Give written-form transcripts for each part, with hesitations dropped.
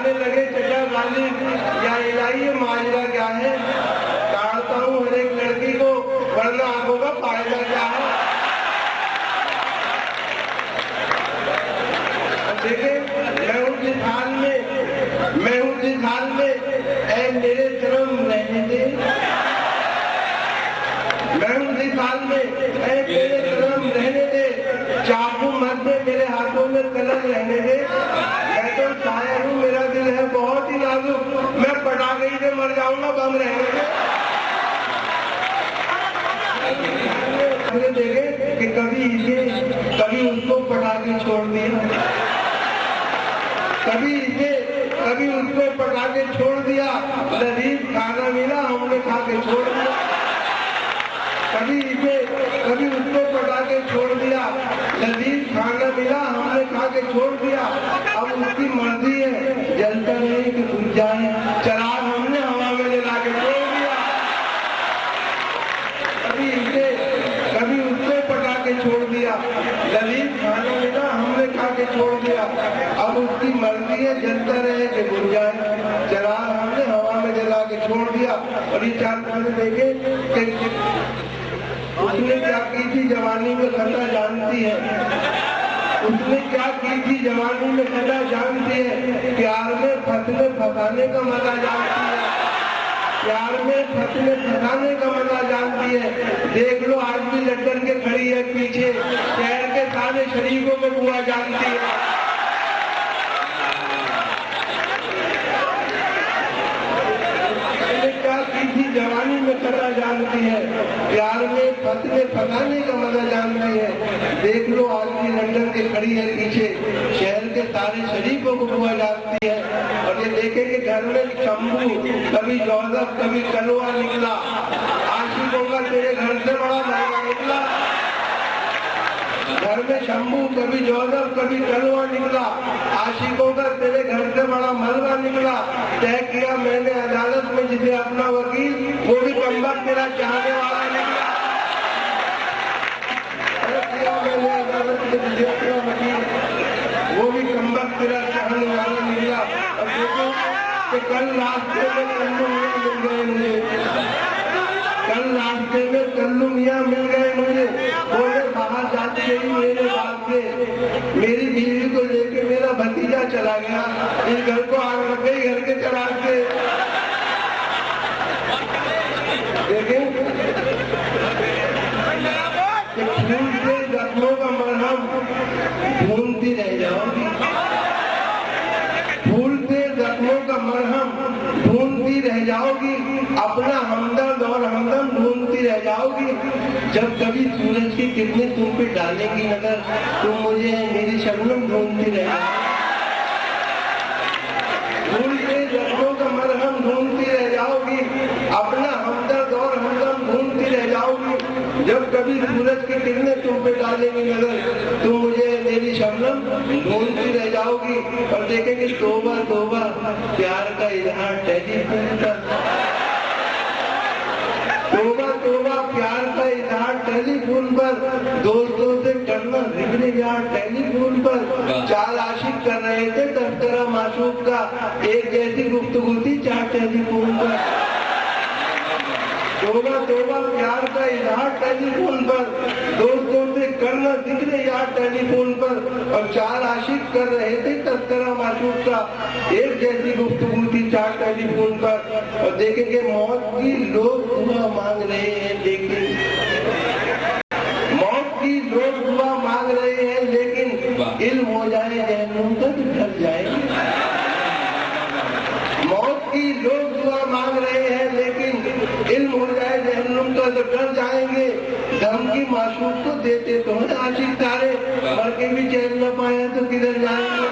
चिल्लाने लगे चचा गाली या इलाही माजरा क्या है, ताड़ता हूँ हर एक लड़की को वरना आंखों का फायदा क्या है। देखे मैं हूँ जिस हाल में ऐ मेरे कर्म रहने दे, मैं हूँ जिस हाल में ऐ मेरे कर्म रहने दे, चाकू मत दे मेरे हाथों में कलम रहने दे। मैं तो शायर हूँ, मेरा दिल है बहुत ही नाजुक, मैं पटाखे से मर जाऊंगा बम रहने दे। देखे कि कभी इसे कभी उसको पटाखे छोड़ दिया, कभी इसे कभी उसको पटाखे छोड़ दिया, लजीज खाना मिला हमने खा के छोड़ दिया। कभी इसे कभी उसको पटाखे छोड़ दिया, लजीज खाना मिला हमने खा के छोड़ दिया। अब उसकी मर्जी है जलता रहे कि बुझ जाए, चराग हमने हवा में जला के छोड़ दिया। कभी इसे कभी उसको पटाखे छोड़ दिया, लजीज खाना मिला हमने खा के छोड़ दिया। अब उसकी मर्जी है जलता रहे कि बुझ जाए, चराग हमने हवा में जला के छोड़ दिया। और ये चार खाने देखे कि उसने क्या की थी जवानी में खतरा जानती है, उसने क्या की थी जवानी में खतरा जानती है। प्यार में फंसने फंसाने का मजा जानती है, प्यार में फंसने फंसाने का मजा जानती है। देख लो आज भी लटक के खड़ी है पीछे, शहर के सारे शरीकों में बुआ जानती है। क्या की थी जवानी में खतरा जानती है, प्यार में फंसने फंसाने का मजा जानती है। देख लो आज भी लंदन के खड़ी है पीछे, शहर के सारे शरीफों को बुआ जानती है। और ये देखे कि घर में शंभू कभी जोसेफ कभी कलवा निकला, आशिकों का तेरे घर से बड़ा महंगा निकला। घर में शंभू कभी जोसेफ कभी कलवा निकला, आशिकों का तेरे घर से बड़ा मलबा निकला। तय किया मैंने अदालत में जिसे अपना वकील, वो भी कमबख्त तेरा चाहने वाला निकला। तय किया मैंने अदालत में जिसे अपना वकील, वो भी कमबख्त तेरा चाहने वाला निकला। अब देखो कि कल रास्ते में कल्लू मियाँ मिल गए मुझे, कल रास्ते में कल्लू मियाँ मिल गए मुझे। बोले बाहर जाते ही मेरे बाप से मेरी बीवी को लेके मेरा भतीजा चला गया, इस घर को आग लग गई घर के चराग से। देखें फूल से जख्मों का मरहम ढूंढती रह जाओगी, फूल से जख्मों का मरहम ढूंढती रह जाओगी, अपना हमदर्द और हमदम ढूंढती रह जाओगी। जब कभी सूरज की किरणें तुम पे डालेगी नजर, तुम मुझे मेरी शबनम ढूंढती रह जाओगी। फूल से जख्मों का मरहम ढूंढती रह जाओगी, अपना हमदर्द और हमदम ढूंढती रह जाओगी। जब कभी सूरज की किरणें तुम पे डालेंगी नजर, तुम मुझे मेरी शबनम ढूंढती रह जाओगी। और देखेंगे तौबा तौबा प्यार का इजहार टेलीफोन पर, तौबा तौबा प्यार का इजहार टेलीफोन पर, दोस्तों से करना जिक्र यार टेलीफोन पर। चार आशिक कर रहे थे तस्करा माशूक का, एक जैसी गुफ्तगू थी चार टेलीफोन पर। तौबा तौबा प्यार का इजहार टेलीफोन पर, दोस्तों से करना जिक्र यार टेलीफोन पर। और चार आशिक कर रहे थे तस्करा माशूक का, एक जैसी गुफ्तगू थी चार टेलीफोन पर। और देखेंगे मौत की लोग दुआ मांग रहे हैं, लेकिन मौत की लोग दुआ मांग रहे हैं, लेकिन इल्म हो जाए जहन्नुम तक डर जाएंगे। मौत की लोग दुआ मांग रहे हैं, लेकिन इल्म हो जाए जहन्नुम तो डर जाएंगे। धमकी माशूक को देते तो है आशिक सारे, मर के भी चैन न पाया तो किधर जाएंगे।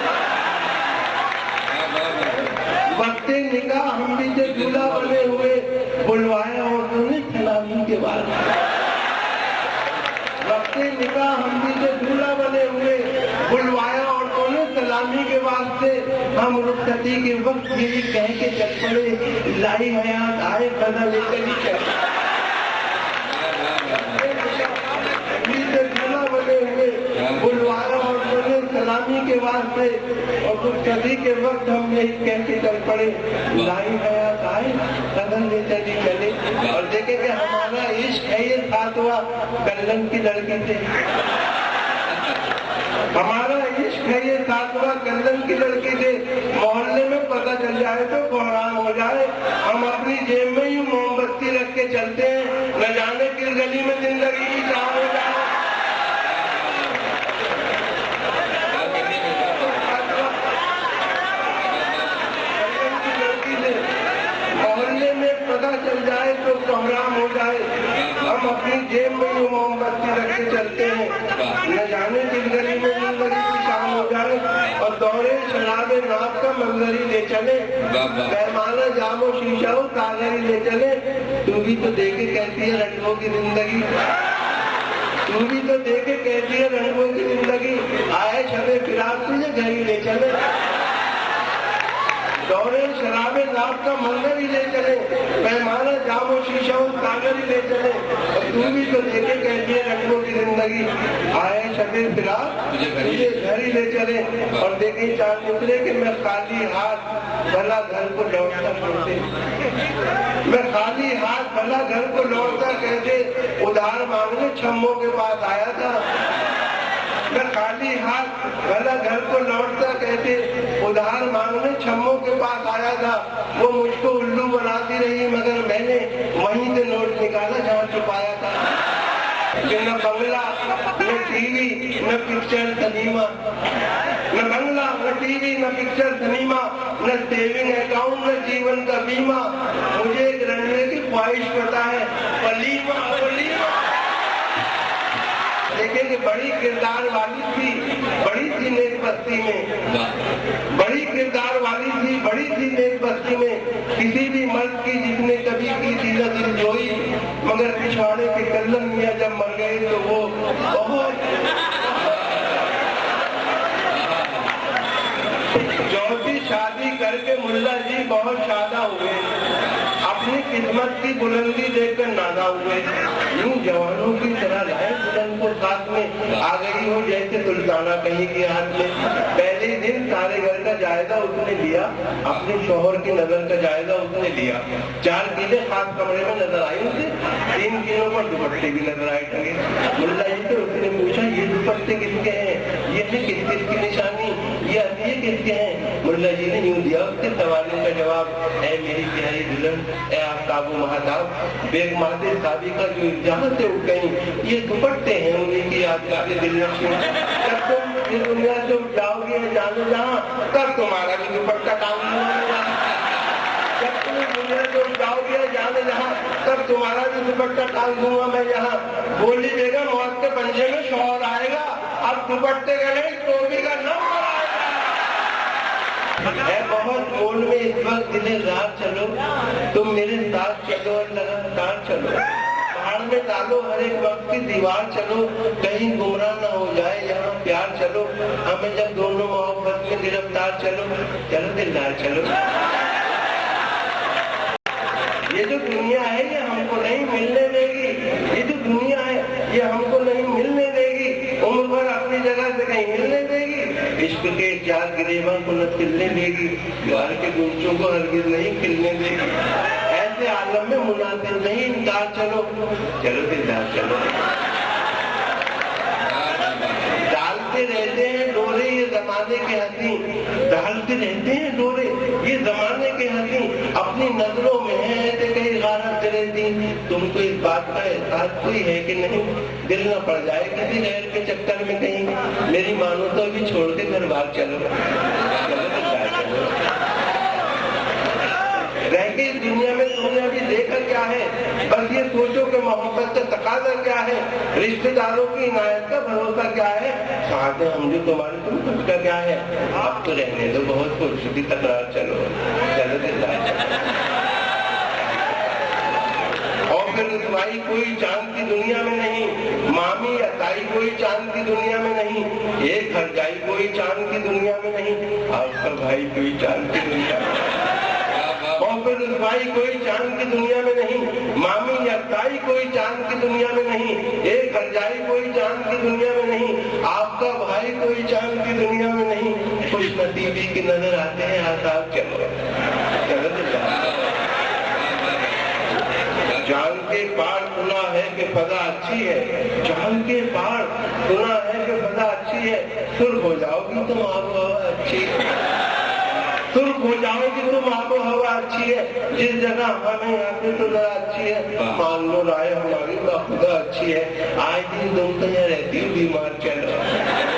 वक्ते निकाह हम भी जो दूल्हा बने हुए, बुलवाया औरतों ने सलामी के बाद। वक्ते निकाह हम भी जो दूल्हा बने हुए, बुलवाया औरतों ने सलामी के वास्ते। हम रुखसती के वक्त यही कह के चल पड़े, लाई हयात आए कदा लेकर ही चल। दूल्हा बने हुए, बुलवाया औरतों ने सलामी गुलामी के वास्ते और कुछ सदी के वक्त हम यही कह के चल पड़े, लाई हयात आए कदम ले चली चले, और देखे कि हमारा इश्क है ये सातवा गल्लन की लड़की से, हमारा इश्क है ये सातवा गल्लन की लड़की से। मोहल्ले में पता चल जाए तो कोहराम हो जाए, हम अपनी जेब में ही मोमबत्ती रख के चलते हैं, न जाने किस गली में जिंदगी की चाह हो जाए। मोहल्ले में पता चल जाए तो कोहराम हो जाए, हम अपनी जेब में ही मोमबत्ती रख के चलते हैं, न जाने किस गली में जिंदगी की शाम हो जाए। और दौरे शराबे नाप का मंजरी ले चले, पैमाना जामो शीशा हो कागरी ले चले। तू भी तो देखे कैसी है रंगों की जिंदगी, तू भी तो देखे कैसी है रंगों की जिंदगी, आए छबे फिराक तुझे घर ही ले चले। दौरे शराबे नाप का मंजर ही ले चले, पैमाना जामो शीशा कागर ही ले चले, और तू भी तो देखे कैसी है रंगों की जिंदगी, आए शबे फिराक तुझे घर ही ले चले। और देखे चांद निकले कि मैं खाली हाथ भला घर को लौटता कैसे, मैं खाली हाथ भला घर को लौटता कैसे, उधार मांगने छम्मों के पास आया था। मैं खाली हाथ भला घर को लौटता कैसे, उधार मांगने छम्मों के पास आया था। वो मुझको उल्लू बनाती रही, मगर मैंने वहीं से नोट निकाला जहाँ छुपाया था। कि न बंगला न टीवी न पिक्चर सिनेमा, न बंगला न टीवी न पिक्चर सिनेमा, न सेविंग अकाउंट न जीवन का बीमा, मुझे एक रंगने की ख्वाहिश पता है, वलीमा वलीमा। देखें कि बड़ी किरदार वाली थी, बड़ी थी नेक बस्ती में, बड़ी किरदार वाली थी, बड़ी थी नेक बस्ती में, किसी भी मर्द की जिसने कभी की थी न दिल जोई, मगर पिछवाड़े के कल्लन मियां जब मर गए तो वो बहुत। चौथी शादी करके मुल्ला जी बहुत शादा हुए, अपनी किस्मत की बुलंदी देखकर नादा हुए, यूं जवानों की तरह लाए दुल्हन को साथ में, आ गई हो जैसे सुल्ताना कहीं के हाथ में। पहले दिन सारे घर का जायजा उसने लिया, अपने शोहर की नजर का जायजा उसने लिया। 4 किले खास कमरे में नजर आई उसे, 3 किलों पर दुपट्टे भी नजर आए टंगे। मुल्ला जी से उसने पूछा ये दुपट्टे किसके हैं, ये किस किस की निशानी, ये हथिये किसके हैं। मुल्ला जी ने यूं दिया उसके सवाल का जवाब, ऐ मेरी प्यारी दुल्हन, ऐ आफ्ताबो महाताब, बेग माते साबी का जो जहाँ से उठ गई, ये दुपट्टे हैं उन्हीं की याद करके दिल नक्शे। जब तुम इस दुनिया से उठ जाओगे जानो जहाँ, तब तुम्हारा भी दुपट्टा काम होगा। जब तुम इस दुनिया से उठ जाओगे जाने जहाँ, तब तुम्हारा भी दुपट्टा टांग दूंगा मैं यहाँ। बोली बेगम मौत के पंजे में शोहर आएगा, अब दुपट्टे का नहीं टोपी का नंबर है बहुत मोल में इस वक्त दिने रात चलो, तुम मेरे साथ चलो और लगातार चलो, पहाड़ में डालो हर एक वक्त की दीवार चलो, कहीं गुमराह न हो जाए यहाँ प्यार चलो, हमें जब दोनों मोहब्बत में गिरफ्तार चलो, चलो दिलदार चलो। ये जो दुनिया है ये हमको नहीं मिलने देगी, ये जो दुनिया है ये हमको नहीं मिलने देगी, उम्र भर अपनी जगह से कहीं मिलने देगी। इश्क के 4 गिरेबान को न खिलने देगी, प्यार के गुंचों को हरगिज नहीं खिलने देगी। ऐसे आलम में मुनासिब नहीं इनकार चलो, चलो दिलदार चलो। डालते रहते हैं डोरे ये जमाने के हंसी, डालते रहते हैं डोरे ये जमाने के हंसी, अपनी नजरों में है कहीं गारत रहती। तुमको इस बात का एहसास कोई है कि नहीं, दिल न पड़ जाए किसी गैर के चक्कर में कहीं, मेरी मानो तो अभी छोड़ के घर बाहर चलो, चलो चलो। रह के इस दुनिया में तुमने अभी देखा क्या है, बस ये सोचो कि मोहब्बत का तकाजा क्या है, रिश्तेदारों की इनायत का भरोसा क्या है, साथ में हम जो तुम्हारे तुम का क्या है। अब तो रहने दो बहुत कुछ की तकरार, चलो चलो दिलदार। और फिर रुसवाई कोई चांद की दुनिया में नहीं, मामी या ताई कोई चांद की दुनिया में नहीं, एक हरजाई कोई चांद की दुनिया में नहीं, आपका भाई कोई चांद की दुनिया में, और फिर रुसवाई कोई चांद की दुनिया में नहीं, मामी या ताई कोई चांद की दुनिया में नहीं, एक हरजाई कोई चांद की दुनिया में नहीं, आपका भाई कोई चांद की दुनिया में बीवी की नजर आते हैं, हाँ साहब चलो जान के पार सुना है कि फजा अच्छी है, जान के पार सुना है कि फजा अच्छी है, सुर्ख हो जाओगी तुम आबो हवा अच्छी है, सुर्ख हो जाओगी तुम आबो हवा अच्छी है, जिस जगह हमें आते तो जरा अच्छी है, मान लो राय हमारी तो खुदा अच्छी है, आज दिन तुम तो यहाँ रहती हो बीमार चल रहा